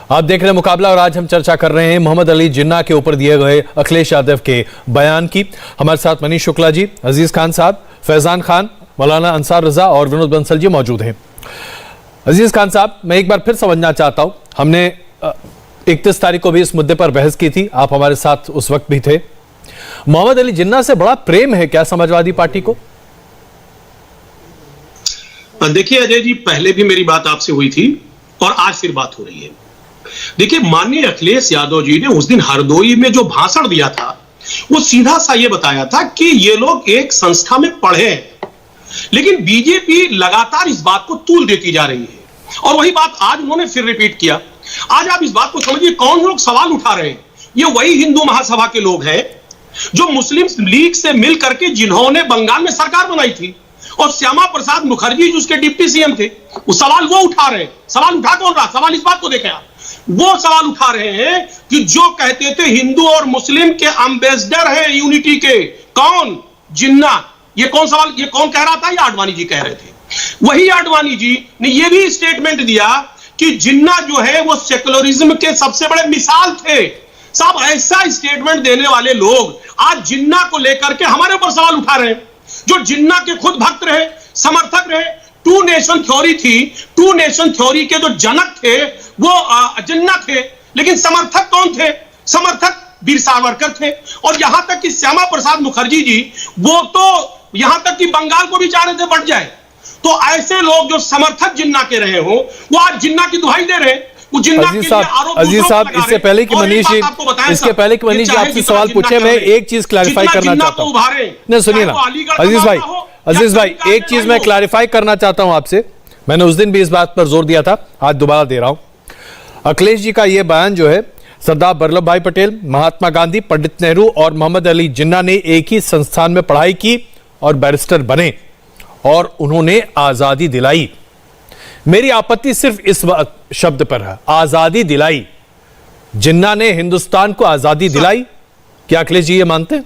आप देख रहे हैं मुकाबला और आज हम चर्चा कर रहे हैं मोहम्मद अली जिन्ना के ऊपर दिए गए अखिलेश यादव के बयान की। हमारे साथ मनीष शुक्ला जी, अजीज खान साहब, फैजान खान, मौलाना अंसार रजा और विनोद बंसल जी मौजूद हैं। अजीज खान साहब, मैं एक बार फिर समझना चाहता हूं, हमने 31 तारीख को भी इस मुद्दे पर बहस की थी, आप हमारे साथ उस वक्त भी थे। मोहम्मद अली जिन्ना से बड़ा प्रेम है क्या समाजवादी पार्टी को? देखिए अजय जी, पहले भी मेरी बात आपसे हुई थी और आज फिर बात हो रही है। देखिए, माननीय अखिलेश यादव जी ने उस दिन हरदोई में जो भाषण दिया था वो सीधा सा ये बताया था कि ये लोग एक संस्था में पढ़े हैं, लेकिन बीजेपी लगातार इस बात को तूल देती जा रही है और वही बात आज उन्होंने फिर रिपीट किया। आज आप इस बात को समझिए, कौन लोग सवाल उठा रहे हैं? ये वही हिंदू महासभा के लोग हैं जो मुस्लिम लीग से मिल करके जिन्होंने बंगाल में सरकार बनाई थी और श्यामा प्रसाद मुखर्जी जो उसके डिप्टी सीएम थे, वो सवाल वो उठा रहे हैं। सवाल उठा कौन रहा? सवाल इस बात को देखें आप, वो सवाल उठा रहे हैं कि जो कहते थे हिंदू और मुस्लिम के एम्बेसडर हैं यूनिटी के, कौन? जिन्ना। ये कौन सवाल, ये कौन कह रहा था? ये आडवाणी जी कह रहे थे। वही आडवाणी जी ने ये भी स्टेटमेंट दिया कि जिन्ना जो है वो सेकुलरिज्म के सबसे बड़े मिसाल थे। साहब, ऐसा स्टेटमेंट देने वाले लोग आज जिन्ना को लेकर के हमारे ऊपर सवाल उठा रहे हैं, जो जिन्ना के खुद भक्त रहे, समर्थक रहे। टू नेशन थ्योरी थी, टू नेशन थ्योरी के जो जनक थे वो जिन्ना थे, लेकिन समर्थक कौन थे? समर्थक वीर सावरकर थे। और यहां तक कि श्यामा प्रसाद मुखर्जी जी, वो तो यहां तक कि बंगाल को भी चाह रहे थे बढ़ जाए। तो ऐसे लोग जो समर्थक जिन्ना के रहे हो, वो आज जिन्ना की दुहाई दे रहे हैं। अजीज साहब, इससे पहले कि मनीष जी आपसे सवाल पूछे, मैं एक चीज क्लैरिफाई करना चाहता हूं। नहीं, सुनिए ना अजीज भाई, एक चीज मैं क्लैरिफाई करना चाहता हूं आपसे। मैंने उस दिन भी इस बात पर जोर दिया था, आज दोबारा दे रहा हूं। अखिलेश जी का यह बयान जो है, सरदार वल्लभ भाई पटेल, महात्मा गांधी, पंडित नेहरू और मोहम्मद अली जिन्ना ने एक ही संस्थान में पढ़ाई की और बैरिस्टर बने और उन्होंने आजादी दिलाई। मेरी आपत्ति सिर्फ इस शब्द पर है, आजादी दिलाई। जिन्ना ने हिंदुस्तान को आजादी दिलाई। क्या अखिलेश जी ये मानते हैं?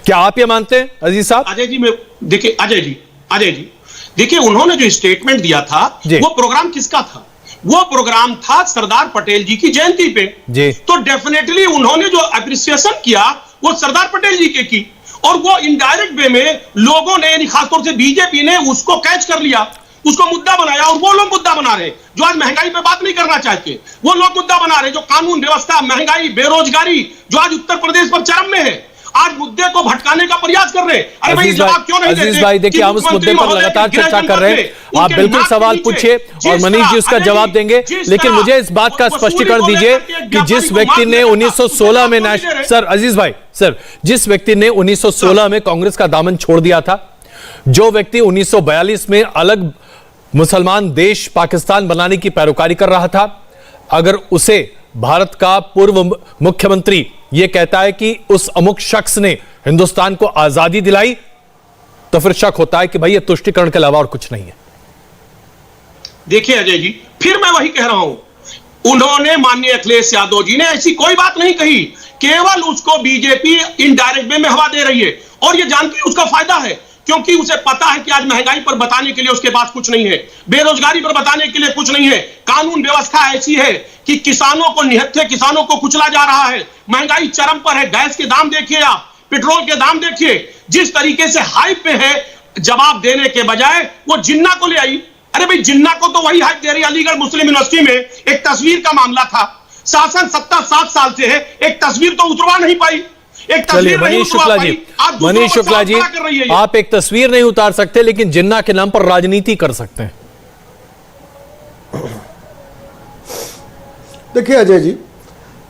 क्या आप ये मानते हैं अजीज साहब? अजय जी, मैं देखिए अजय जी देखिए, उन्होंने जो स्टेटमेंट दिया था वो प्रोग्राम किसका था? वो प्रोग्राम था सरदार पटेल जी की जयंती पे जी। तो डेफिनेटली उन्होंने जो अप्रिसिएशन किया वो सरदार पटेल जी के की, और वो इनडायरेक्ट वे में लोगों ने, खासतौर से बीजेपी ने उसको कैच कर लिया, उसको मुद्दा बनाया। और वो लोग मुद्दा बना रहे जो आज महंगाई पे बात नहीं करना चाहते, वो लोग मुद्दा बना रहे जो कानून व्यवस्था, महंगाई, बेरोजगारी जो आज उत्तर प्रदेश पर चरम में है, आज मुद्दे को भटकाने का प्रयास कर रहे हैं। अरे भाई, जवाब क्यों नहीं देते? अजीज भाई, देखिए, हम उस मुद्दे पर लगातार चर्चा कर रहे हैं। आप बिल्कुल सवाल पूछिए और मनीष जी उसका जवाब देंगे, लेकिन मुझे इस बात का स्पष्टीकरण दीजिए कि जिस व्यक्ति ने 1916 में सर अजीज भाई, सर, जिस व्यक्ति ने 1916 में कांग्रेस का दामन छोड़ दिया था, जो व्यक्ति 1942 में अलग मुसलमान देश पाकिस्तान बनाने की पैरोकारी कर रहा था, अगर उसे भारत का पूर्व मुख्यमंत्री यह कहता है कि उस अमुक शख्स ने हिंदुस्तान को आजादी दिलाई, तो फिर शक होता है कि भाई ये तुष्टिकरण के अलावा और कुछ नहीं है। देखिए अजय जी, फिर मैं वही कह रहा हूं, उन्होंने, माननीय अखिलेश यादव जी ने ऐसी कोई बात नहीं कही, केवल उसको बीजेपी इनडायरेक्ट वे में हवा दे रही है और ये जानती है उसका फायदा है, क्योंकि उसे पता है कि आज महंगाई पर बताने के लिए उसके पास कुछ नहीं है, बेरोजगारी पर बताने के लिए कुछ नहीं है, कानून व्यवस्था ऐसी है कि किसानों को निहत्थे, किसानों को कुचला जा रहा है, महंगाई चरम पर है। गैस के दाम देखिए आप, पेट्रोल के दाम देखिए, जिस तरीके से हाइप पे है, जवाब देने के बजाय वो जिन्ना को ले आई। अरे भाई, जिन्ना को तो वही हाइप दे रही। अलीगढ़ मुस्लिम यूनिवर्सिटी में एक तस्वीर का मामला था, शासन सत्ता 7 साल से है, एक तस्वीर तो उतरवा नहीं पाई। चलिए मनीष शुक्ला जी, आप एक तस्वीर नहीं उतार सकते, लेकिन जिन्ना के नाम पर राजनीति कर सकते हैं। देखिए अजय जी,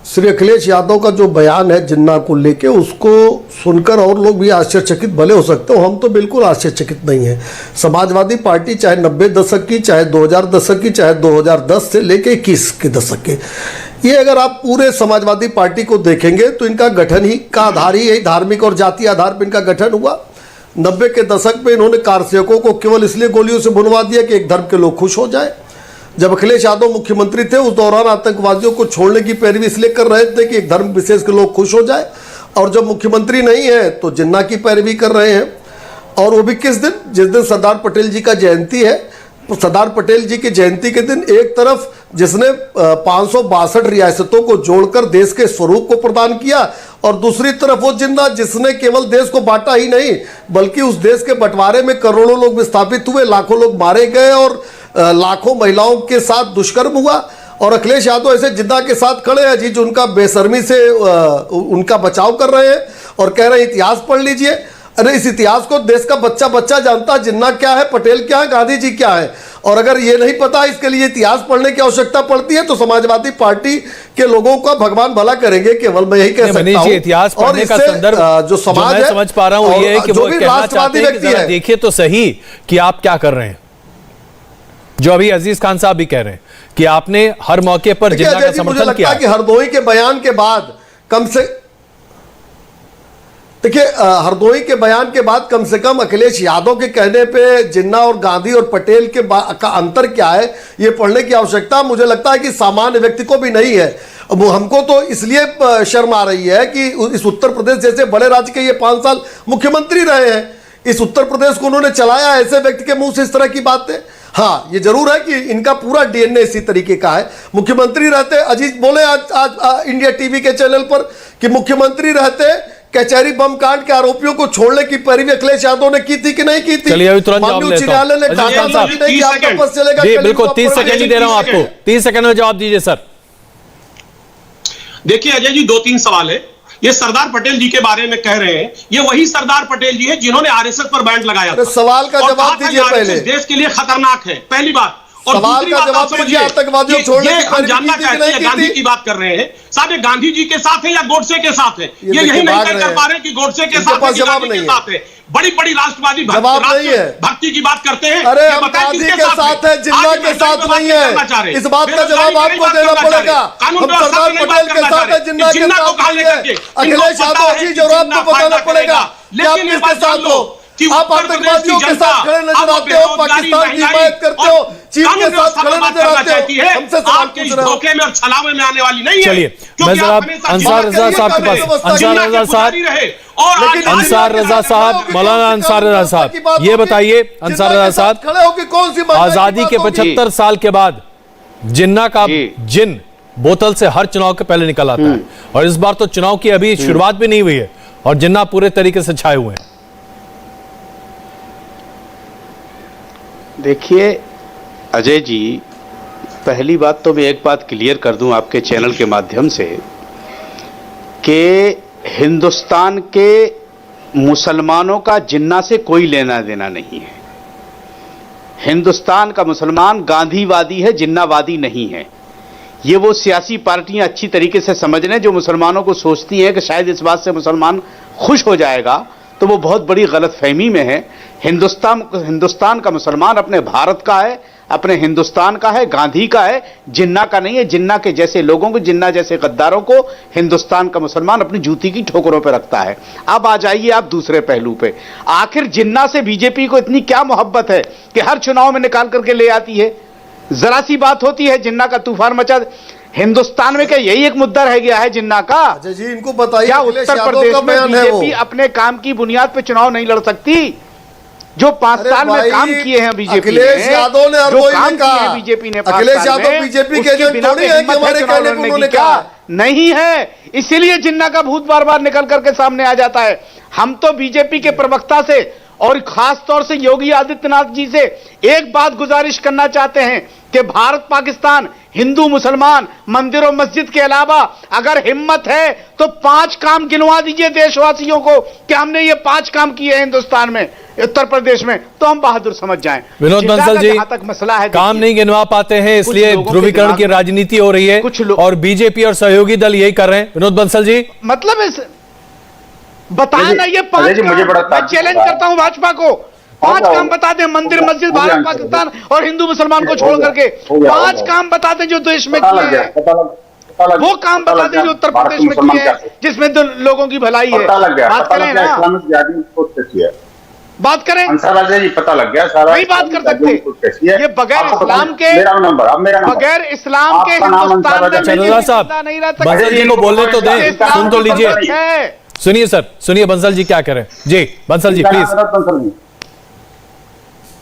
श्री अखिलेश यादव का जो बयान है जिन्ना को लेके, उसको सुनकर और लोग भी आश्चर्यचकित भले हो सकते हो, हम तो बिल्कुल आश्चर्यचकित नहीं है। समाजवादी पार्टी चाहे 90 दशक की, चाहे 2000 दशक की, चाहे 2010 से लेके 21 के दशक के, ये अगर आप पूरे समाजवादी पार्टी को देखेंगे तो इनका गठन ही का आधार ही यही धार्मिक और जातीय आधार पर इनका गठन हुआ। 90 के दशक में इन्होंने कारसेवकों को केवल इसलिए गोलियों से भुनवा दिया कि एक धर्म के लोग खुश हो जाए। जब अखिलेश यादव मुख्यमंत्री थे, उस दौरान आतंकवादियों को छोड़ने की पैरवी इसलिए कर रहे थे कि एक धर्म विशेष के लोग खुश हो जाए, और जब मुख्यमंत्री नहीं है तो जिन्ना की पैरवी कर रहे हैं। और वो भी किस दिन? जिस दिन सरदार पटेल जी का जयंती है, सरदार पटेल जी की जयंती के दिन एक तरफ जिसने 562 रियासतों को जोड़कर देश के स्वरूप को प्रदान किया, और दूसरी तरफ वो जिन्ना जिसने केवल देश को बांटा ही नहीं बल्कि उस देश के बंटवारे में करोड़ों लोग विस्थापित हुए, लाखों लोग मारे गए और लाखों महिलाओं के साथ दुष्कर्म हुआ। और अखिलेश यादव ऐसे जिन्ना के साथ खड़े हैं जी, जो उनका बेशर्मी से उनका बचाव कर रहे हैं और कह रहे हैं इतिहास पढ़ लीजिए। अरे इस इतिहास को देश का बच्चा बच्चा जानता है, जिन्ना क्या है, पटेल क्या है, गांधी जी क्या है। और अगर ये नहीं पता इसके लिए इतिहास पढ़ने की आवश्यकता पड़ती है तो समाजवादी पार्टी के लोगों का भगवान भला करेंगे, केवल मैं यही कह सकता हूं। इतिहास पढ़ने का संदर्भ जो समाज है, समझ पा रहा हूं ये है कि वो कहना चाहते हैं कि जरा देखिए तो सही कि आप क्या कर रहे हैं, जो अभी अजीज खान साहब भी कह रहे हैं कि आपने हर मौके पर जिन्ना का समर्थन किया। कि हरदोई के बयान के बाद कम से देखिए हरदोई के बयान के बाद कम से कम अखिलेश यादव के कहने पे जिन्ना और गांधी और पटेल के का अंतर क्या है ये पढ़ने की आवश्यकता मुझे लगता है कि सामान्य व्यक्ति को भी नहीं है। वो हमको तो इसलिए शर्म आ रही है कि इस उत्तर प्रदेश जैसे बड़े राज्य के ये 5 साल मुख्यमंत्री रहे हैं, इस उत्तर प्रदेश को उन्होंने चलाया, ऐसे व्यक्ति के मुंह से इस तरह की बातें। हाँ ये जरूर है कि इनका पूरा डीएनए इसी तरीके का है। मुख्यमंत्री रहते, अजीत बोले आज इंडिया टीवी के चैनल पर कि मुख्यमंत्री रहते कचहरी बम कांड के आरोपियों को छोड़ने की पैरवी अखिलेश यादव ने की थी कि नहीं की थी? चलिए अभी तुरंत जवाब लेता हूं। जी बिल्कुल 30 सेकंड ही दे रहा हूं आपको, 30 सेकंड में जवाब दीजिए सर। देखिए अजय जी 2-3 सवाल है। ये सरदार पटेल जी के बारे में कह रहे हैं, ये वही सरदार पटेल जी हैं जिन्होंने आरएसएस पर बैंड लगाया था। सवाल का जवाब दीजिए पहले। देश के लिए खतरनाक है, पहली बात। और सवाल का जवाब दीजिए, आतंकवादियों छोड़ने की हम जानना चाहते हैं गांधी की बात कर रहे हैं साहब, ये गांधी जी के साथ है या गोडसे के साथ है? ये यही नहीं तय कर पा रहे कि गोडसे के साथ है कि गांधी के साथ है। बड़ी बड़ी राष्ट्रवादी भक्ति की बात करते हैं। अरे हम गांधी के साथ है, जिन्ना के साथ नहीं है, इस बात का जवाब आपको देना पड़ेगा। हम सरदार पटेल के साथ है, जिन्ना के साथ नहीं है। अखिलेश यादव अजीज और आपको बताना पड़ेगा कि आप किसके साथ हो। आप आतंकवादियों के साथ खड़े नजर आते हो, पाकिस्तान की हिमायत करते हो, चीन के साथ खड़े नजर आते हो। हमसे सवाल पूछ रहे हो। धोखे में और छलावे में आने वाली नहीं है। चलिए मैं जरा अंसार रजा साहब के पास, अंसार रजा साहब, अंसार रजा साहब, मौलाना अंसार रजा साहब ये बताइए, अंसार रजा साहब खड़े हो कि कौन सी आजादी के 75 साल के बाद जिन्ना का जिन बोतल से हर चुनाव के पहले निकल आता है, और इस बार तो चुनाव की अभी शुरुआत भी नहीं हुई है और जिन्ना पूरे तरीके से छाए हुए हैं। देखिए अजय जी, पहली बात तो मैं एक बात क्लियर कर दूं आपके चैनल के माध्यम से कि हिंदुस्तान के मुसलमानों का जिन्ना से कोई लेना देना नहीं है। हिंदुस्तान का मुसलमान गांधीवादी है, जिन्नावादी नहीं है। ये वो सियासी पार्टियां अच्छी तरीके से समझ लें जो मुसलमानों को सोचती हैं कि शायद इस बात से मुसलमान खुश हो जाएगा, तो वो बहुत बड़ी गलतफहमी में है। हिंदुस्तान का मुसलमान अपने भारत का है, अपने हिंदुस्तान का है, गांधी का है, जिन्ना का नहीं है। जिन्ना के जैसे लोगों को, जिन्ना जैसे गद्दारों को हिंदुस्तान का मुसलमान अपनी जूती की ठोकरों पर रखता है। अब आ जाइए आप दूसरे पहलू पे। आखिर जिन्ना से बीजेपी को इतनी क्या मोहब्बत है कि हर चुनाव में निकाल करके ले आती है? जरा सी बात होती है जिन्ना का तूफान मचा। हिंदुस्तान में क्या यही एक मुद्दा रह गया है जिन्ना का? अच्छा जी इनको बताइए, क्या उत्तर प्रदेश में बीजेपी अपने काम की बुनियाद पर चुनाव नहीं लड़ सकती? जो 5 साल में काम किए हैं बीजेपी ने, अखिलेश यादव ने जो काम किए हैं बीजेपी ने, अखिलेश यादव बीजेपी के एजेंट थोड़ी है कि हमारे कहने को उन्होंने कहा नहीं है। इसीलिए जिन्ना का भूत बार बार निकल करके सामने आ जाता है। हम तो बीजेपी के प्रवक्ता से और खास तौर से योगी आदित्यनाथ जी से एक बात गुजारिश करना चाहते हैं कि भारत पाकिस्तान, हिंदू मुसलमान, मंदिर और मस्जिद के अलावा अगर हिम्मत है तो 5 काम गिनवा दीजिए देशवासियों को कि हमने ये 5 काम किए हैं हिंदुस्तान में, उत्तर प्रदेश में, तो हम बहादुर समझ जाएं। विनोद बंसल जी, तक मसला है काम नहीं गिनवा पाते हैं, इसलिए ध्रुवीकरण की राजनीति हो रही है और बीजेपी और सहयोगी दल यही कर रहे हैं। विनोद बंसल जी मतलब इस बताया ना ये 5 मैं चैलेंज करता हूं भाजपा को, 5 काम बता दें मंदिर मस्जिद भारत पाकिस्तान और हिंदू मुसलमान को छोड़ करके 5 काम बता दें जो देश में किए हैं। वो काम बता दें जो उत्तर प्रदेश में किए हैं जिसमें तो लोगों की भलाई है। बात करें ना, बात करें। जी पता लग गया सारा, नहीं बात कर सकते ये बगैर इस्लाम के, बगैर इस्लाम के हिंदुस्तान में नहीं रह सकते। बंसल जी को बोलने तो दें, सुन तो लीजिए। सुनिए सर, सुनिए बंसल जी क्या कह रहे हैं। जी बंसल जी प्लीज।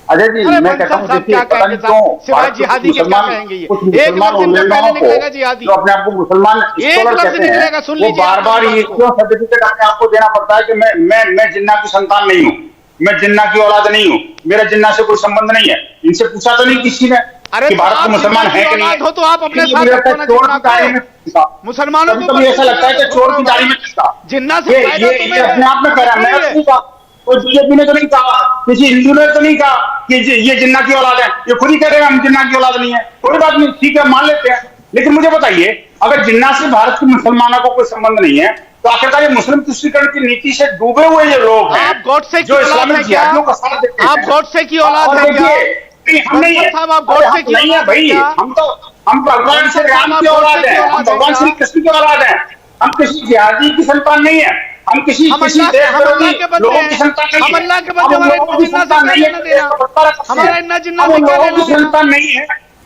अजय जी अरे मैं बंसल कहता हूँ साहब देखिए क्या पता नहीं कहेंगे क्यों साहब, सिवाय भारत के जिहादी के क्या कहेंगे ये? कुछ एक मुसलमान लफ्ज इनका उलेमाओं पहले को निकलेगा जिहादी, जो अपने आप को मुसलमान एक स्कॉलर लफ्ज कहते निकलेगा, हैं, सुन वो लीजिए बार बार आप ये बात को। क्यों सर्टिफिकेट अपने आप को देना पड़ता है कि मैं जिन्ना की संतान नहीं हूँ, मैं जिन्ना की औलाद नहीं हूँ, मेरा जिन्ना से कोई संबंध नहीं है? इनसे पूछा तो नहीं किसी ने अरे कि तो भारत आप के मुसलमान जिन्ना है की कि नहीं औलाद हो तो आप अपने लेकिन साथ मुझे लगता रखो ना है चोर जिन्ना की दाढ़ी में को। मुसलमानों के कभी ऊपर कभी ऐसा लगता है कि चोर की दाढ़ी में किसका जिन्ना से फायदा ये तुम्हें अपने आप में कह रहा है, मैंने तो नहीं कहा, कोई बीजेपी ने तो नहीं कहा, किसी हिंदू ने तो नहीं कहा कि ये जिन्ना की औलाद है, ये खुद ही कह रहे हैं हम जिन्ना की औलाद नहीं है। कोई बात नहीं, ठीक है मान लेते हैं, लेकिन मुझे बताइए अगर जिन्ना से भारत के मुसलमानों को कोई संबंध नहीं है तो आखिरकार ये मुस्लिम तुष्टीकरण की नीति से डूबे हुए ये लोग हैं आप गॉडसे की जो औलाद इस्लामिक है क्या? जिहादियों का साथ देते हैं। आप गॉडसे की औलाद और है क्या? देखिए, नहीं, हम नहीं है, साहब, आप अरे गॉडसे हम की नहीं है औलाद है भाई, क्या? हम भगवान श्री राम की औलाद है, हम भगवान श्री कृष्ण की औलाद है, हम किसी जिहादी की संतान नहीं है, हम किसी हम किसी अल्लाह देश हम अल्लाह विरोधी के बंदे लोगों हैं, की संतान नहीं हम है, अल्लाह के हम बंदे, उन हमारे लोगों की जिन्ना से संतान क्या नहीं है लेना जो देना? देश को बंटवारा करते हैं। हमारा इन्ना जिन्ना हम से उन क्या लोगों लेना की देना? संतान नहीं है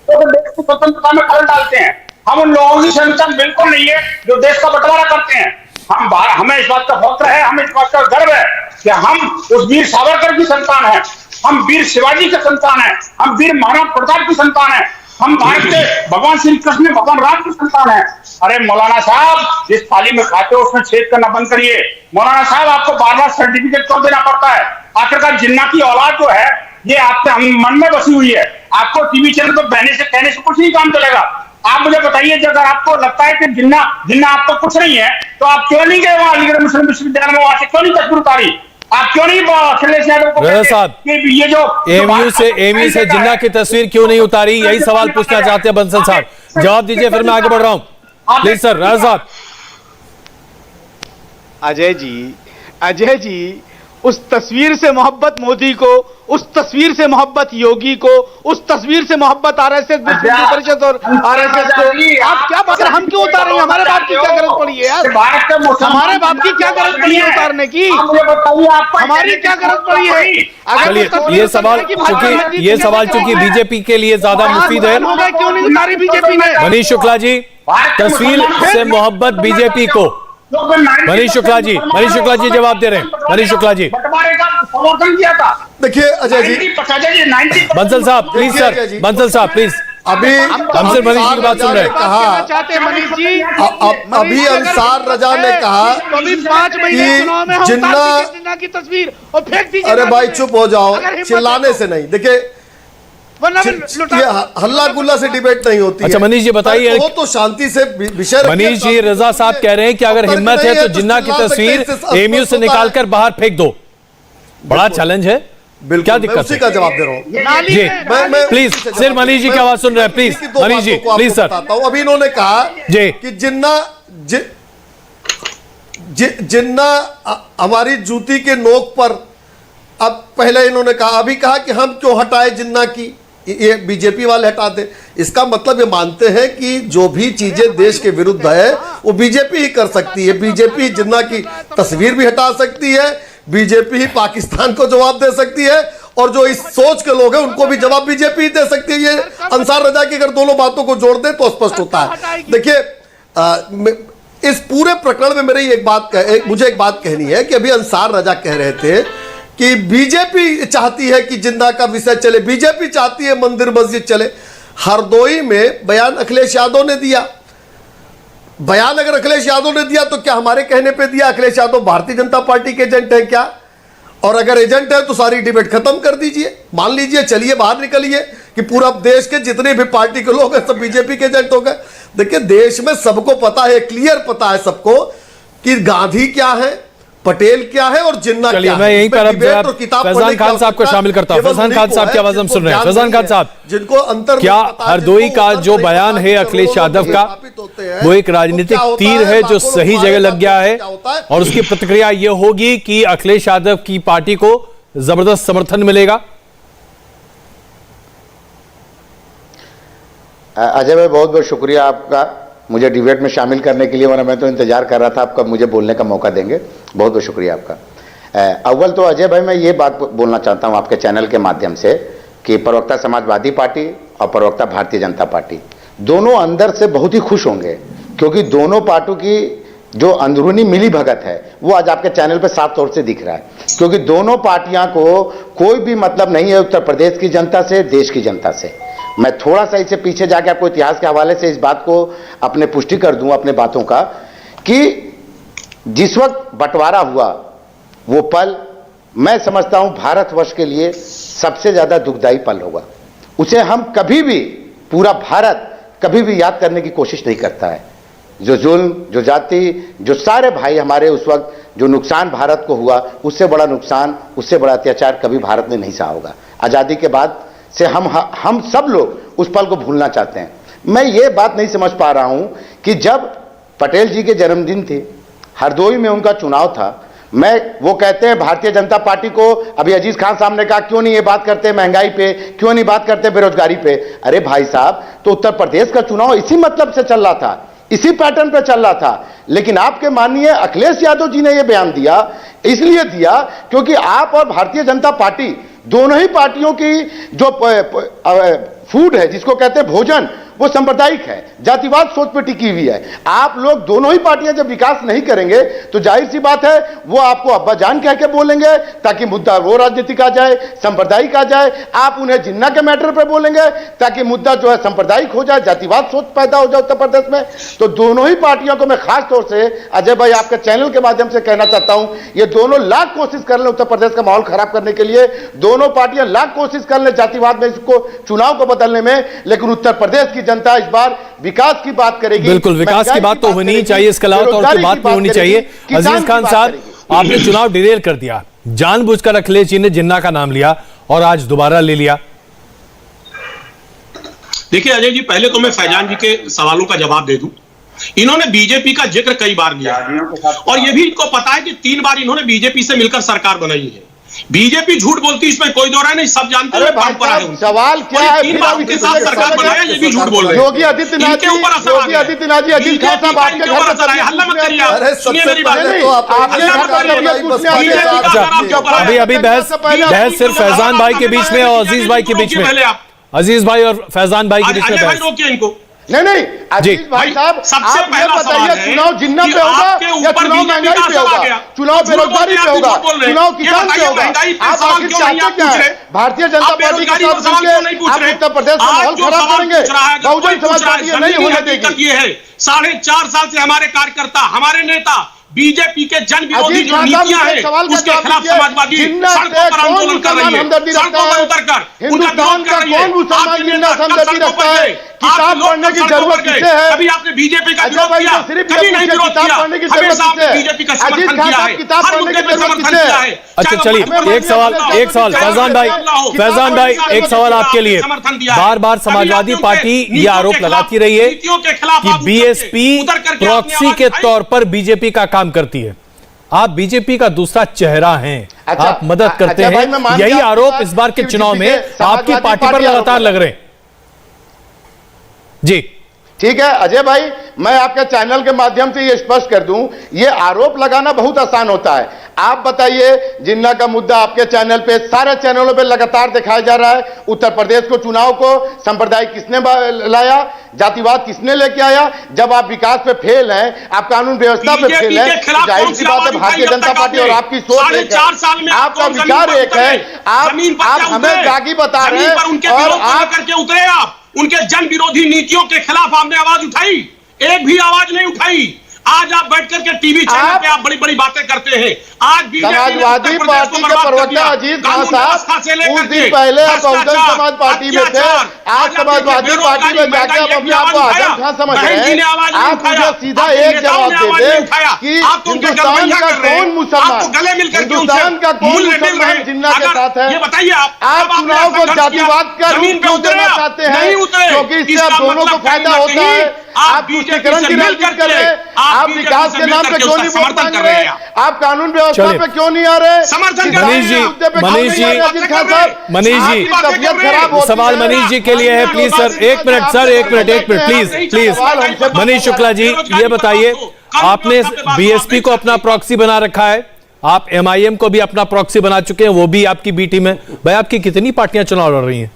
जो देश की स्वतंत्रता में खलल डालते हैं, हम उन लोगों की संतान बिल्कुल नहीं है जो देश का बंटवारा करते हैं। हमें इस बात का फख्र है, हमें इस बात का गर्व है कि हम उस वीर सावरकर की संतान है, हम वीर शिवाजी के संतान है, हम वीर महाराणा प्रताप की संतान है, हम भारत के भगवान श्री कृष्ण भगवान राम की संतान है। अरे मौलाना साहब, जिस थाली में खाते हो उसमें छेद करना बंद करिए। मौलाना साहब, आपको बार बार सर्टिफिकेट क्यों देना पड़ता है? आखिरकार जिन्ना की औलाद जो है ये आपके मन में बसी हुई है, आपको टीवी चैनल पर कहने से कुछ नहीं काम चलेगा। आप मुझे बताइए, अगर आपको लगता है कि जिन्ना आपको कुछ नहीं है तो आप क्यों नहीं गए वहां अलीगढ़ मुस्लिम विश्वविद्यालय में, वहां से क्यों नहीं तस्वीर उतारी? आप क्यों नहीं अखिलेश यादव को रजा साहब, ये जो एमयू से जिन्ना की तस्वीर क्यों नहीं उतारी, यही सवाल पूछना चाहते हैं बंसल साहब, जवाब दीजिए, फिर मैं आगे बढ़ रहा हूं। प्लीज सर, रजा साहब। अजय जी, उस तस्वीर से मोहब्बत मोदी को, उस तस्वीर से मोहब्बत योगी को, उस तस्वीर से मोहब्बत आरएसएस परिषद और आरएसएस को, आप क्या बात, हम क्यों उतारेंगे? हमारे बाप की क्या गरज पड़ी है यार? हमारे बाप की क्या गरज पड़ी है उतारने की? हमारी क्या गरज पड़ी है? चलिए, ये सवाल चूंकि बीजेपी के लिए ज्यादा मुफीद है, क्यों नहीं उतारी बीजेपी ने? मनीष शुक्ला जी, तस्वीर से मोहब्बत बीजेपी को, मनीष शुक्ला जी जवाब दे रहे हैं। मनीष शुक्ला जी, बंटवारे का समर्थन किया था। देखिए अजय जी, 90% बंसल साहब प्लीज सर, बंसल साहब प्लीज, अभी हम सिर्फ मनीष जी की बात सुन रहे हैं। कहा चाहते हैं मनीष जी, अभी अंसार रजा ने कहा अभी 5 महीने चुनाव में हम जिन्ना की तस्वीर और फेंक दीजिए। अरे भाई चुप हो जाओ, चिल्लाने से नहीं। देखिए ये हल्ला गुल्ला से डिबेट नहीं होती। अच्छा मनीष जी बताइए, वो तो शांति से विषय। मनीष जी, रजा साहब कह रहे हैं कि अगर हिम्मत है तो जिन्ना की तस्वीर एमयू से निकालकर बाहर फेंक दो, बड़ा चैलेंज है, क्या दिक्कत उसी का जवाब दे रहा हूँ जी। प्लीज सिर्फ मनीष जी की आवाज सुन रहे हैं, please Manish ji please sir. अभी इन्होंने कहा जी कि जिन्ना हमारी जूती के नोक पर, अब पहले इन्होंने कहा, अभी कहा कि हम क्यों हटाए जिन्ना की, ये बीजेपी वाले हटाते। इसका मतलब ये मानते हैं कि जो भी चीजें देश के विरुद्ध है वो बीजेपी ही कर सकती है। बीजेपी जिन्ना की तस्वीर भी हटा सकती है, बीजेपी ही पाकिस्तान को जवाब दे सकती है, और जो इस सोच के लोग हैं उनको भी जवाब बीजेपी ही दे सकती है। ये अंसार रजा की अगर दोनों बातों को जोड़ दे तो स्पष्ट होता है। देखिए इस पूरे प्रकरण में मुझे एक बात कहनी है कि अभी अंसार रजा कह रहे थे कि बीजेपी चाहती है कि जिन्ना का विषय चले, बीजेपी चाहती है मंदिर मस्जिद चले। हरदोई में बयान अखिलेश यादव ने दिया, बयान अगर अखिलेश यादव ने दिया तो क्या हमारे कहने पे दिया? अखिलेश यादव भारतीय जनता पार्टी के एजेंट है क्या? और अगर एजेंट है तो सारी डिबेट खत्म कर दीजिए, मान लीजिए, चलिए बाहर निकलिए कि पूरा देश के जितने भी पार्टी के लोग हैं सब बीजेपी के एजेंट हो गए। देखिए देश में सबको पता है, क्लियर पता है सबको कि गांधी क्या है, पटेल क्या है और जिन्ना क्या है। मैं यहीं पर फैजान खान साहब को शामिल करता हूं। फैजान खान साहब की आवाज हम सुन रहे हैं। फैजान खान साहब, जिनको अंतर क्या हरदोई का जो बयान है अखिलेश यादव का वो एक राजनीतिक तीर है जो सही जगह लग गया है, और उसकी प्रतिक्रिया ये होगी कि अखिलेश यादव की पार्टी को जबरदस्त समर्थन मिलेगा? अजय भाई बहुत बहुत शुक्रिया आपका मुझे डिबेट में शामिल करने के लिए, वरना मैं तो इंतजार कर रहा था आप कब मुझे बोलने का मौका देंगे। बहुत बहुत शुक्रिया आपका। अव्वल तो अजय भाई मैं ये बात बोलना चाहता हूं आपके चैनल के माध्यम से कि प्रवक्ता समाजवादी पार्टी और प्रवक्ता भारतीय जनता पार्टी दोनों अंदर से बहुत ही खुश होंगे, क्योंकि दोनों पार्टियों की जो अंदरूनी मिली भगत है वो आज आपके चैनल पे साफ तौर से दिख रहा है, क्योंकि दोनों पार्टियां को कोई भी मतलब नहीं है उत्तर प्रदेश की जनता से, देश की जनता से। मैं थोड़ा सा इससे पीछे जाके आपको इतिहास के हवाले से इस बात को अपने पुष्टि कर दूं अपने बातों का, कि जिस वक्त बंटवारा हुआ वो पल मैं समझता हूं भारतवर्ष के लिए सबसे ज्यादा दुखदायी पल होगा। उसे हम कभी भी, पूरा भारत कभी भी याद करने की कोशिश नहीं करता है। जो जुल्म, जो जाति, जो सारे भाई हमारे उस वक्त जो नुकसान भारत को हुआ, उससे बड़ा नुकसान, उससे बड़ा अत्याचार कभी भारत ने नहीं सहा होगा। आज़ादी के बाद से हम सब लोग उस पल को भूलना चाहते हैं। मैं ये बात नहीं समझ पा रहा हूं कि जब पटेल जी के जन्मदिन थे, हरदोई में उनका चुनाव था, वो कहते हैं भारतीय जनता पार्टी को, अभी अजीज खान साहब ने कहा क्यों नहीं ये बात करते महंगाई पे, क्यों नहीं बात करते बेरोजगारी पे। अरे भाई साहब, तो उत्तर प्रदेश का चुनाव इसी मतलब से चल रहा था, इसी पैटर्न पे चल रहा था। लेकिन आपके माननीय अखिलेश यादव जी ने यह बयान दिया, इसलिए दिया क्योंकि आप और भारतीय जनता पार्टी दोनों ही पार्टियों की जो फूड है, जिसको कहते हैं भोजन, वो सांप्रदायिक है, जातिवाद सोच पे टिकी हुई है। आप लोग दोनों ही पार्टियां जब विकास नहीं करेंगे तो जाहिर सी बात है वो आपको अब्बा जान कह के बोलेंगे ताकि मुद्दा वो राजनीतिक आ जाए, सांप्रदायिक आ जाए। आप उन्हें जिन्ना के मैटर पे बोलेंगे ताकि मुद्दा जो है सांप्रदायिक हो जाए, जातिवाद सोच पैदा हो जाए उत्तर प्रदेश में। तो दोनों ही पार्टियों को मैं खास तौर से अजय भाई आपके चैनल के माध्यम से कहना चाहता हूं, ये दोनों लाख कोशिश कर ले उत्तर प्रदेश का माहौल खराब करने के लिए, दोनों पार्टियां लाख कोशिश कर ले जातिवाद में इसको, चुनाव को बदलने में, लेकिन उत्तर प्रदेश की जनता इस बार विकास की बात करेगी। बिल्कुल, विकास की बात तो होनी ही चाहिए, इसके अलावा और की बात नहीं होनी चाहिए। अजीज खान साहब, आपने चुनाव डिरेल कर दिया, जानबूझकर अखिलेश जी ने जिन्ना का नाम लिया और आज दोबारा ले लिया। देखिए अजय जी, पहले तो मैं फैजान जी के सवालों का जवाब दे दूं। इन्होंने बीजेपी का जिक्र कई बार किया और यह भी इनको पता है कि 3 बार इन्होंने बीजेपी से मिलकर सरकार बनाई है। बीजेपी झूठ बोलती है, इसमें कोई दो राय नहीं, सब जानते हैं। सवाल क्या है? 3 बार उनके साथ सरकार बनाया, ये भी झूठ बोल रहे हैं। योगी आदित्यनाथ जी, योगी आदित्यनाथ जी, अजीज खान साहब आपके घर पर असर है, हल्ला मत करिए। अरे सबसे पहले तो आप अभी बहस सिर्फ फैजान भाई के बीच में और अजीज भाई के बीच में, अजीज भाई और फैजान भाई के बीच में बहस। रोकिए इनको। नहीं अजीज भाई साहब, सबसे आप पहला बताइए, चुनाव जिन्ना पे होगा या चुनाव महंगाई पे होगा, चुनाव बेरोजगारी पे होगा, चुनाव किसान पे होगा? आप आखिर चाहते क्या है? भारतीय जनता पार्टी के साथ मिलकर आप उत्तर प्रदेश का माहौल खराब करेंगे? बहुजन समाज पार्टी नहीं होने देगी। ये है 4.5 साल से हमारे कार्यकर्ता, हमारे नेता बीजेपी के जन विरोधी जो नीतियां हैं उसके खिलाफ समाजवादी सड़कों पर आंदोलन कर रही है, सड़कों पर उतरकर हिंदुस्तान का कौन मुसलमान जिन्ना हमदर्दी रखता है? किताब पढ़ने की जरूरत किसे है? कभी आपने बीजेपी का विरोध किया, कभी नहीं विरोध किया, हमेशा आपने बीजेपी का समर्थन किया है, हर मुद्दे पे समर्थन किया है। अच्छा चलिए, एक सवाल फैजान भाई, एक सवाल आपके लिए। बार बार समाजवादी पार्टी ये आरोप लगाती रही है कि बीएसपी प्रॉक्सी के तौर पर बीजेपी का काम करती है। आप बीजेपी का दूसरा चेहरा हैं, आप मदद करते हैं, यही आरोप इस बार के चुनाव में आपकी पार्टी पर लगातार लग रहे हैं। जी ठीक है अजय भाई, मैं आपके चैनल के माध्यम से ये स्पष्ट कर दूं, ये आरोप लगाना बहुत आसान होता है। आप बताइए, जिन्ना का मुद्दा आपके चैनल पे, सारे चैनलों पे लगातार दिखाया जा रहा है। उत्तर प्रदेश को, चुनाव को सांप्रदायिक किसने लाया, जातिवाद किसने लेके आया? जब आप विकास पे फेल हैं, आप कानून व्यवस्था पे फेल हैं, जाहिर सी बात है भारतीय जनता पार्टी और आपकी सोच एक है, आपका विचार एक है, आप हमें दागी बता रहे हैं और आप करके उतरे। आप उनके जन विरोधी नीतियों के खिलाफ आपने आवाज उठाई, एक भी आवाज नहीं उठाई। आज आप बैठ करके टीवी चैनल पे आप बड़ी बड़ी बातें करते हैं। आज समाजवादी पार्टी के प्रवक्ता अजीज खान साहब कुछ दिन पहले बहुजन समाज पार्टी में थे, आज समाजवादी पार्टी में जाकर आप अपने आप को आजम खान समझ रहे हैं। आप मुझे सीधा एक जवाब दे दें कि हिंदुस्तान का कौन मुसलमान, हिंदुस्तान का कौन मुसलमान जिन्ना के साथ है? ये बताइए। आप चुनाव को जातिवाद का रूप क्यों देना चाहते हैं? क्योंकि इससे आप दोनों को फायदा होता है। आप तुष्टीकरण की राजनीति कर रहे हैं, आप विकास के नाम पे क्यों नहीं वोट मांग रहे? आप कानून व्यवस्था पे क्यों नहीं आ रहे? मनीष जी तबियत खराब होती है। सवाल मनीष जी के लिए है, प्लीज सर, एक मिनट प्लीज। मनीष शुक्ला जी, ये बताइए, आपने बीएसपी को अपना प्रॉक्सी बना रखा है, आप एमआईएम को भी अपना प्रॉक्सी बना चुके हैं, वो भी आपकी बी टीम है। भाई आपकी कितनी पार्टियां चुनाव लड़ रही हैं?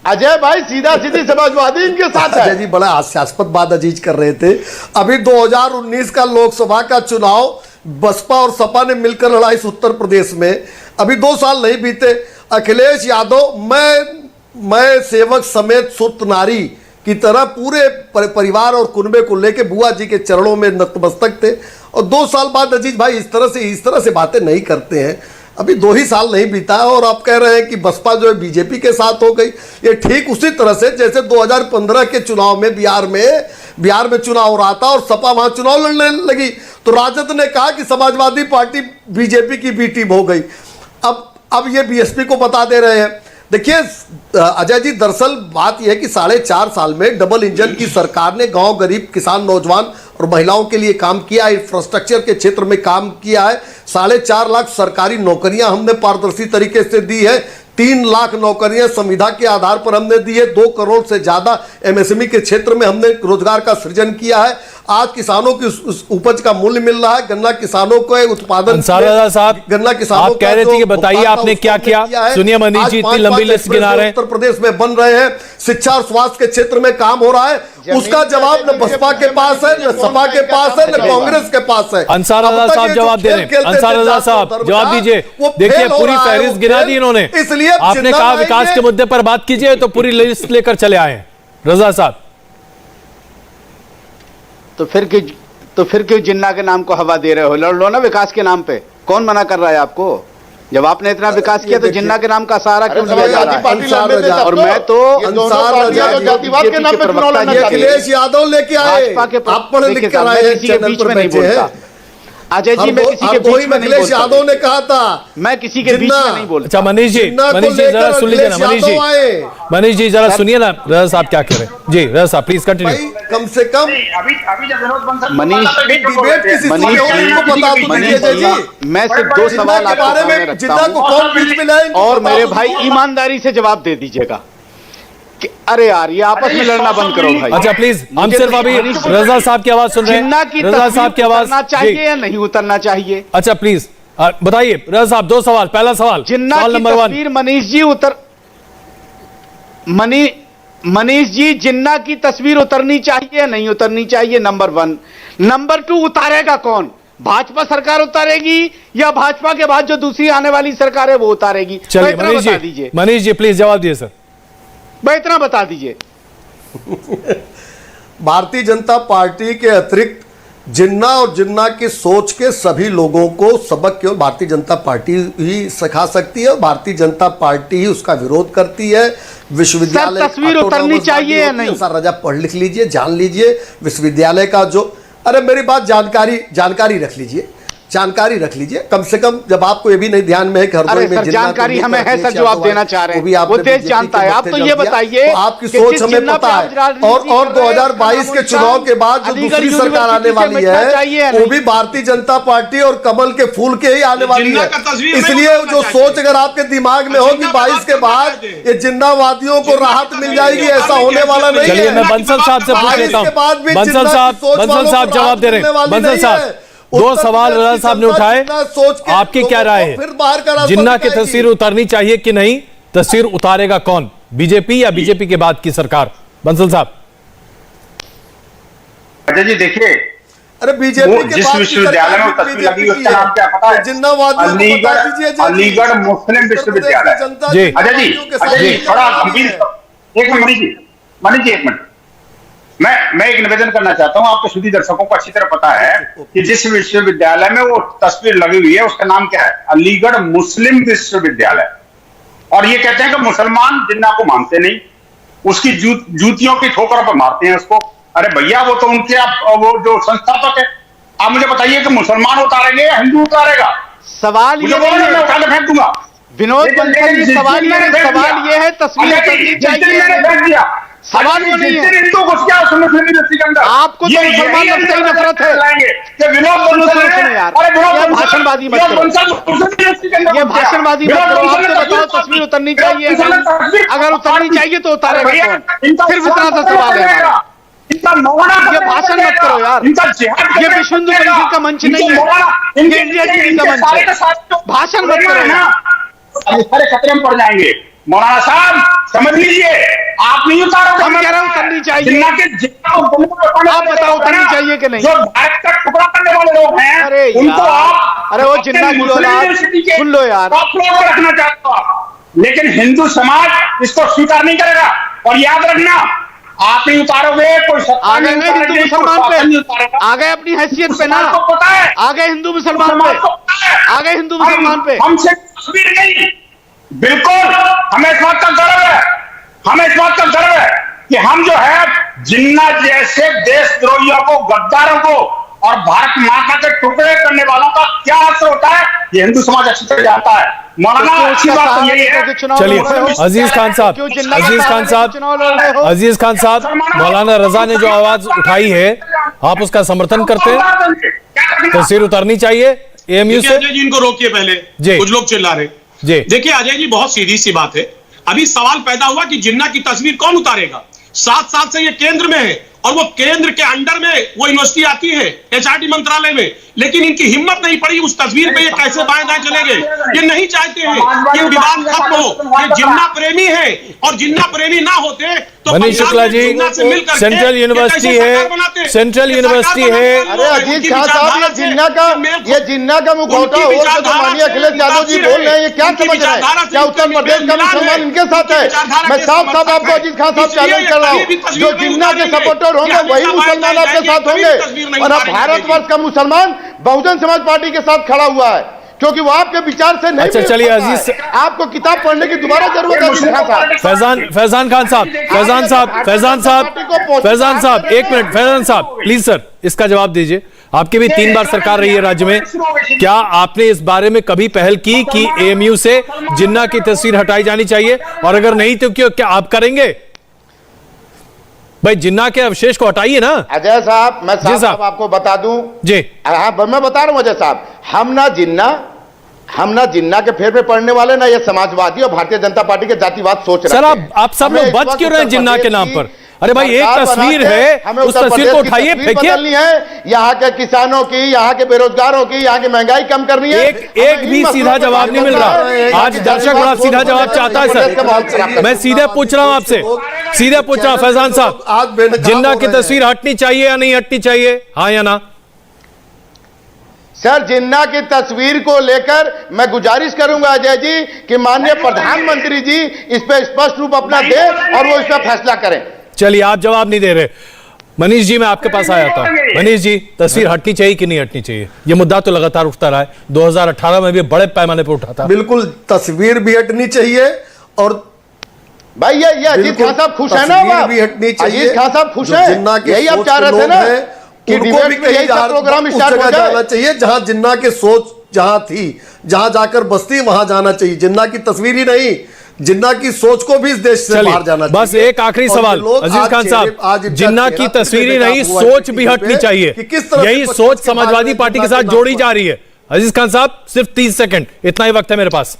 अजय भाई सीधा सीधी समाजवादी इनके साथ है। अजय जी बड़ा हास्यास्पद बात अजीज कर रहे थे। अभी 2019 का लोकसभा का चुनाव बसपा और सपा ने मिलकर लड़ा इस उत्तर प्रदेश में। अभी 2 साल नहीं बीते, अखिलेश यादव मैं सेवक समेत सुत नारी की तरह पूरे परिवार और कुनबे को लेके बुआ जी के चरणों में नतमस्तक थे। और 2 साल बाद अजीज भाई इस तरह से बातें नहीं करते हैं। अभी 2 ही साल नहीं बीता है और आप कह रहे हैं कि बसपा जो है बीजेपी के साथ हो गई। ये ठीक उसी तरह से जैसे 2015 के चुनाव में बिहार में चुनाव हो रहा था और सपा वहां चुनाव लड़ने लगी तो राजद ने कहा कि समाजवादी पार्टी बीजेपी की बी टीम हो गई। अब ये बीएसपी को बता दे रहे हैं। देखिए अजय जी, दरअसल बात यह है कि 4.5 साल में डबल इंजन की सरकार ने गांव, गरीब, किसान, नौजवान और महिलाओं के लिए काम किया, इंफ्रास्ट्रक्चर के क्षेत्र में काम किया है। 4.5 लाख सरकारी नौकरियां हमने पारदर्शी तरीके से दी है। 3 लाख नौकरियां संविदा के आधार पर हमने दी है। 2 करोड़ से ज्यादा एमएसएमई के क्षेत्र में हमने रोजगार का सृजन किया है। आज किसानों की उस उपज का मूल्य मिल रहा है। गन्ना किसानों को उत्पादन, साहब गन्ना किसानों आप कह रहे थे कि बताइए आपने क्या किया। सुनिए मनीष जी इतनी लंबी लिस्ट गिना रहे हैं, उत्तर प्रदेश में बन रहे हैं। शिक्षा और स्वास्थ्य के क्षेत्र में काम हो रहा है। उसका जवाब न बसपा के पास है, न सपा के पास है, न कांग्रेस के पास है। अंसार रजा साहब जवाब दे रहे हैं। अंसार रजा साहब जवाब दीजिए। देखिए पूरी फहरिस्त गिना दी इन्होंने। इसलिए आपने कहा विकास के मुद्दे पर बात कीजिए तो पूरी लिस्ट लेकर चले आए रजा साहब। तो फिर क्यों जिन्ना के नाम को हवा दे रहे हो? लड़ लो ना विकास के नाम पे। कौन मना कर रहा है आपको? जब आपने इतना विकास किया तो जिन्ना के नाम का सहारा क्यों लिया जा रहा है? और मैं तो जातिवाद के नाम पे चुनाव लड़ना चाहती है। अखिलेश यादव लेके आए, आप पढ़े लिख कर आए, किसी के बीच में नहीं बोलता अजय जी। मैं किसी के बीच में नहीं बोलता। यादव ने कहा था मैं किसी के बीच में नहीं बोलता। अच्छा मनीष जी जरा सुन लीजिए ना। मनीष जी जरा सुनिए ना रजा साहब क्या कह रहे हैं। जी रजा साहब प्लीज कंटिन्यू। कम से कम अभी जब विनोद बंसल मैं सिर्फ 2 सवाल आपके सामने रखता हूं और मेरे भाई ईमानदारी से जवाब दे दीजिएगा। अरे यार ये आपस में लड़ना बंद करो भाई। अच्छा प्लीज, हम सिर्फ अभी रजा साहब की आवाज सुन रहे हैं। रजा साहब की आवाज उतरना चाहिए या नहीं उतरना चाहिए? अच्छा प्लीज बताइए रजा साहब। 2 सवाल। पहला सवाल, जिन्ना की तस्वीर मनीष जी जिन्ना की तस्वीर उतरनी चाहिए या नहीं उतरनी चाहिए? नंबर 1। नंबर 2, उतारेगा कौन? भाजपा सरकार उतारेगी या भाजपा के बाद जो दूसरी आने वाली सरकार है वो उतारेगी? चलिए मनीष जी प्लीज जवाब दिए सर। भाई इतना बता दीजिए। भारतीय जनता पार्टी के अतिरिक्त जिन्ना और जिन्ना की सोच के सभी लोगों को सबक केवल भारतीय जनता पार्टी ही सिखा सकती है और भारतीय जनता पार्टी ही उसका विरोध करती है। विश्वविद्यालय तस्वीर उतरनी चाहिए या नहीं? सर रजा पढ़ लिख लीजिए, जान लीजिए विश्वविद्यालय का जो, अरे मेरी बात जानकारी रख लीजिए, जानकारी रख लीजिए कम से कम। जब आपको ये भी नहीं ध्यान में है कि हरदोई में जानकारी हमें है सर, जो आप देना चाह रहे हैं वो देश जानता है। आप तो ये बताइए, तो आपकी सोच हमें पता है। और 2022 के चुनाव के बाद जो दूसरी सरकार आने वाली है वो भी भारतीय जनता पार्टी और कमल के फूल के ही आने वाली है। इसलिए जो सोच अगर आपके दिमाग में हो कि 22 के बाद ये जिन्नावादियों को राहत मिल जाएगी, ऐसा होने वाला नहीं है। चलिए मैं बंसल साहब से पूछ लेता हूं। बंसल साहब जवाब दे रहे हैं। बंसल साहब 2 सवाल रजा साहब ने उठाए, आपकी क्या राय है? जिन्ना की तस्वीर उतारनी चाहिए कि नहीं? तस्वीर उतारेगा कौन, बीजेपी या बीजेपी के बाद की सरकार? बंसल साहब। अजय जी देखिए, अरे बीजेपी के जिस विश्वविद्यालय में तस्वीर लगी उसका नाम क्या पता है? अलीगढ़ मुस्लिम विश्वविद्यालय। अजय जी थोड़ा गंभीर, एक मिनट मनीष जी एक मिनट, मैं एक निवेदन करना चाहता हूं। आपके सभी दर्शकों को अच्छी तरह पता है कि जिस विश्वविद्यालय में वो तस्वीर लगी हुई है उसका नाम क्या है? अलीगढ़ मुस्लिम विश्वविद्यालय। और ये कहते हैं कि मुसलमान जिन्ना को मानते नहीं, उसकी जूतियों की ठोकर पर मारते हैं उसको। अरे भैया वो तो उनके वो जो संस्थापक है। आप मुझे बताइए कि मुसलमान उतारेंगे या हिंदू उतारेगा? सवाल ये मैं उठा के फेंक दूंगा। विनोद बंसल जी सवाल ये है तस्वीर उतरनी चाहिए। सवाल वो नहीं है। आपको तो मुसलमान से ही नफरत है। भाषणबाजी मत करो, ये भाषणबाजी मत करो। आप तो बताओ तस्वीर उतरनी चाहिए, अगर उतरनी चाहिए तो उतारेगा कौन? सिर्फ इतना सा सवाल है हमारा। ये भाषण मत करो यार, ये विश्व हिंदू परिषद का मंच नहीं है, ये इंडिया टीवी का मंच है। भाषण मत करो यार, सारे खतरे में पड़ जाएंगे। मौलाना साहब समझ लीजिए, आप नहीं उतारोगे। हम कह रहे हैं उतरनी चाहिए। जिन्ना के आप बताओ उतरनी चाहिए कि नहीं? जो भारत का टुकड़ा करने वाले लोग हैं, अरे उनको यार, आप अरे वो जिन्ना की औलाद, सुन लो यार, टॉप फ्लोर पर रखना चाहते हो आप। लेकिन हिंदू समाज इसको स्वीकार नहीं करेगा। और याद रखना, आप नहीं उतारोगे, कोई आ गए ना हिंदू मुसलमान पे, आ गए अपनी हैसियत पे ना, आ गए हिंदू मुसलमान पे, आ गए हिंदू मुसलमान पे। हमसे तस्वीर नहीं, बिल्कुल हमें इस बात का गर्व है, हमें इस बात का गर्व है कि हम जो है जिन्ना जैसे देशद्रोहियों को, गद्दारों को और भारत माता के टुकड़े करने वालों का क्या असर होता है, ये हिंदू समाज अच्छी तरह जानता है। मौलाना अच्छी बात तो यही है। चलिए अजीज खान साहब, अजीज खान साहब, अजीज खान साहब, मौलाना रजा ने जो आवाज उठाई है, आप उसका समर्थन करते हैं? तस्वीर उतारनी चाहिए एएमयू से? अजय जी इनको रोकिए पहले, कुछ लोग चिल्ला रहे जी। देखिए अजय जी, बहुत सीधी सी बात है। अभी सवाल पैदा हुआ कि जिन्ना की तस्वीर कौन उतारेगा। 7 साल से ये केंद्र में है और वो केंद्र के अंडर में वो यूनिवर्सिटी आती है एचआरडी मंत्रालय में, लेकिन इनकी हिम्मत नहीं पड़ी उस तस्वीर पे ये कैसे बाएं दाएं चले गए। ये नहीं चाहते हैं कि विवाद खत्म हो। ये जिन्ना प्रेमी है और जिन्ना प्रेमी ना होते तो मनीष शुक्ला जी, सेंट्रल यूनिवर्सिटी है, सेंट्रल यूनिवर्सिटी है। अरे अजीत खान साहब, ये जिन्ना का मुखौटा हो तो माननीय अखिलेश यादव जी बोल रहे हैं, ये क्या समझ रहे हैं? क्या उत्तर प्रदेश का मुसलमान इनके साथ है? मैं साफ साफ आपको अजीत खान साहब चैलेंज कर रहा हूँ, जो जिन्ना के सपोर्टर होंगे वही मुसलमान आपके साथ होंगे। और अब भारतवर्ष का मुसलमान बहुजन समाज पार्टी के साथ खड़ा हुआ है, क्योंकि वो आपके विचार से नहीं। अच्छा चलिए अजीज, आपको किताब पढ़ने की दोबारा जरूरत है। फैजान खान साहब, फैजान साहब, एक मिनट, फैजान साहब प्लीज सर, इसका जवाब दीजिए। आपकी भी 3 बार सरकार रही है राज्य में, क्या आपने इस बारे में कभी पहल की कि एएमयू से जिन्ना की तस्वीर हटाई जानी चाहिए? और अगर नहीं तो क्यों, क्या आप करेंगे? भाई जिन्ना के अवशेष को हटाइए ना। अजय साहब, मैं साहब आपको बता दूं जी, हाँ मैं बता रहा हूं अजय साहब, हम ना जिन्ना के फेर पे पड़ने वाले, ना ये समाजवादी और भारतीय जनता पार्टी के जातिवाद सोच रहे हैं। सर आप सब लोग बच क्यों रहे हैं जिन्ना के नाम पर? अरे भाई एक तस्वीर है, उस तस्वीर को उठाइए, फेंकिए। है यहाँ के किसानों की, यहाँ के बेरोजगारों की, यहाँ की महंगाई कम करनी है। एक भी सीधा जवाब नहीं मिल रहा। आज दर्शक बड़ा सीधा जवाब चाहता है सर। मैं सीधे पूछ रहा हूं आपसे, सीधे पूछ रहा हूं फैजान साहब, जिन्ना की तस्वीर हटनी चाहिए या नहीं हटनी चाहिए, हाँ या ना? सर, जिन्ना की तस्वीर को लेकर मैं गुजारिश करूंगा अजय जी कि माननीय प्रधानमंत्री जी इस पे स्पष्ट रूप अपना दे और वो इस पे फैसला करें। चलिए आप जवाब नहीं दे रहे। मनीष जी, मैं आपके पास आया था। मनीष जी, तस्वीर हटनी चाहिए कि नहीं हटनी चाहिए? ये मुद्दा तो लगातार उठता रहा है, 2018 में भी बड़े पैमाने पर उठा था। बिल्कुल तस्वीर भी हटनी चाहिए। और भाई ये अजीत खान साहब खुश है ना? अजीत खान साहब खुश है, यही आप चाह रहे थे ना कि डिबेट में यही प्रोग्राम स्टार्ट हो जाना चाहिए जहां जिन्ना की सोच जहां थी, जहां जाकर बस्ती वहां जाना चाहिए। जिन्ना की तस्वीर ही नहीं, जिन्ना की सोच को भी इस देश से बाहर जाना चाहिए। बस एक आखिरी सवाल अजीज खान साहब, जिन्ना की तस्वीर ही नहीं, सोच भी हटनी चाहिए। यही सोच समाजवादी पार्टी के साथ जोड़ी जा रही है। अजीज खान साहब सिर्फ 30 सेकंड, इतना ही वक्त है मेरे पास।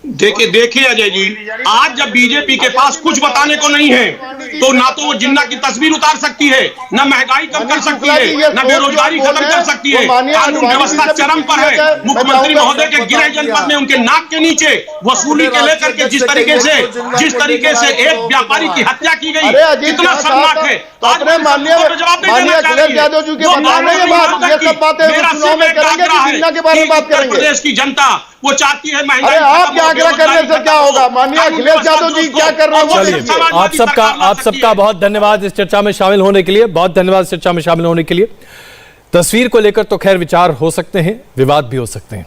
देखिए अजय जी, आज जब बीजेपी के पास कुछ बताने को नहीं है, तो ना तो वो जिन्ना की तस्वीर उतार सकती है, ना महंगाई कम कर सकती है, ना बेरोजगारी खत्म कर सकती है। कानून व्यवस्था चरम पर है। मुख्यमंत्री महोदय के गृह जनपद में उनके नाक के नीचे वसूली के लेकर के जिस तरीके से एक व्यापारी की हत्या की गई, कितना शर्मनाक है। प्रदेश की जनता वो चाहती है महंगाई। आप क्या आग्रह करने से क्या होगा? माननीय अखिलेश यादव जी क्या कर रहे हैं? चलिए, आप सबका बहुत धन्यवाद इस चर्चा में शामिल होने के लिए, बहुत धन्यवाद इस चर्चा में शामिल होने के लिए। तस्वीर को लेकर तो खैर विचार हो सकते हैं, विवाद भी हो सकते हैं,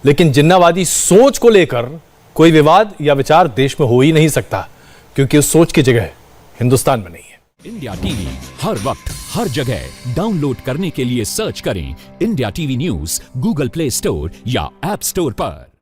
लेकिन जिन्नावादी सोच को लेकर कोई विवाद या विचार देश में हो ही नहीं सकता, क्योंकि उस सोच की जगह हिंदुस्तान में नहीं है। इंडिया टीवी हर वक्त हर जगह डाउनलोड करने के लिए सर्च करें India TV news Google play store या ऐप स्टोर पर।